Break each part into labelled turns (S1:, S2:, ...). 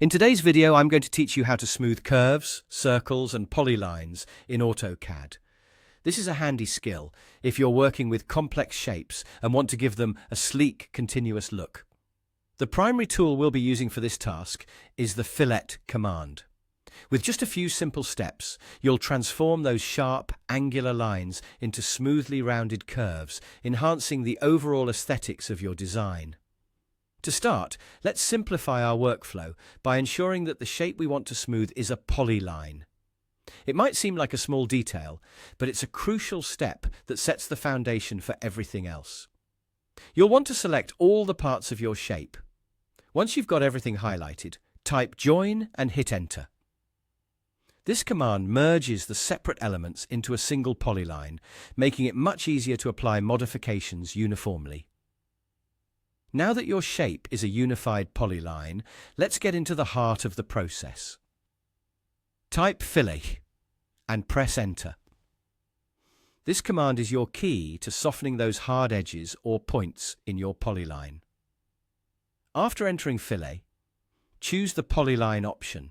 S1: In today's video, I'm going to teach you how to smooth curves, circles, and polylines in AutoCAD. This is a handy skill if you're working with complex shapes and want to give them a sleek, continuous look. The primary tool we'll be using for this task is the fillet command. With just a few simple steps, you'll transform those sharp, angular lines into smoothly rounded curves, enhancing the overall aesthetics of your design. To start, let's simplify our workflow by ensuring that the shape we want to smooth is a polyline. It might seem like a small detail, but it's a crucial step that sets the foundation for everything else. You'll want to select all the parts of your shape. Once you've got everything highlighted, type Join and hit Enter. This command merges the separate elements into a single polyline, making it much easier to apply modifications uniformly. Now that your shape is a unified polyline, let's get into the heart of the process. Type Fillet and press Enter. This command is your key to softening those hard edges or points in your polyline. After entering Fillet, choose the Polyline option.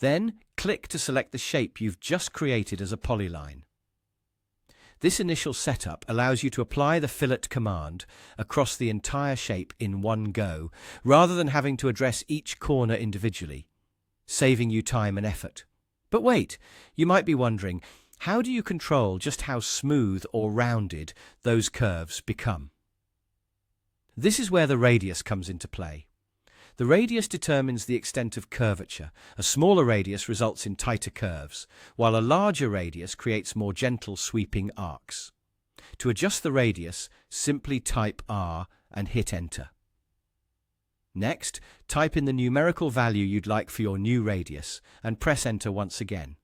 S1: Then click to select the shape you've just created as a polyline. This initial setup allows you to apply the fillet command across the entire shape in one go, rather than having to address each corner individually, saving you time and effort. But wait, you might be wondering, how do you control just how smooth or rounded those curves become? This is where the radius comes into play. The radius determines the extent of curvature. A smaller radius results in tighter curves, while a larger radius creates more gentle sweeping arcs. To adjust the radius, simply type R and hit Enter. Next, type in the numerical value you'd like for your new radius and press Enter once again.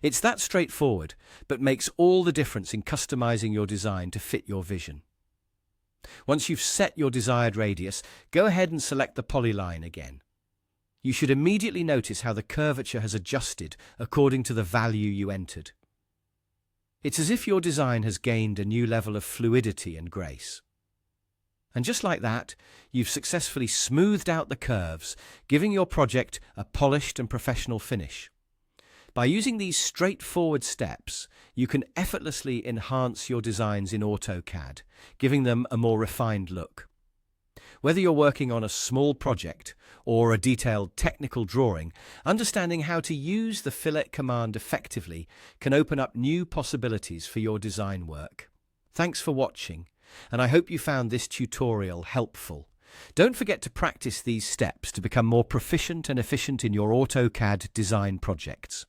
S1: It's that straightforward, but makes all the difference in customizing your design to fit your vision. Once you've set your desired radius, go ahead and select the polyline again. You should immediately notice how the curvature has adjusted according to the value you entered. It's as if your design has gained a new level of fluidity and grace. And just like that, you've successfully smoothed out the curves, giving your project a polished and professional finish. By using these straightforward steps, you can effortlessly enhance your designs in AutoCAD, giving them a more refined look. Whether you're working on a small project or a detailed technical drawing, understanding how to use the fillet command effectively can open up new possibilities for your design work. Thanks for watching, and I hope you found this tutorial helpful. Don't forget to practice these steps to become more proficient and efficient in your AutoCAD design projects.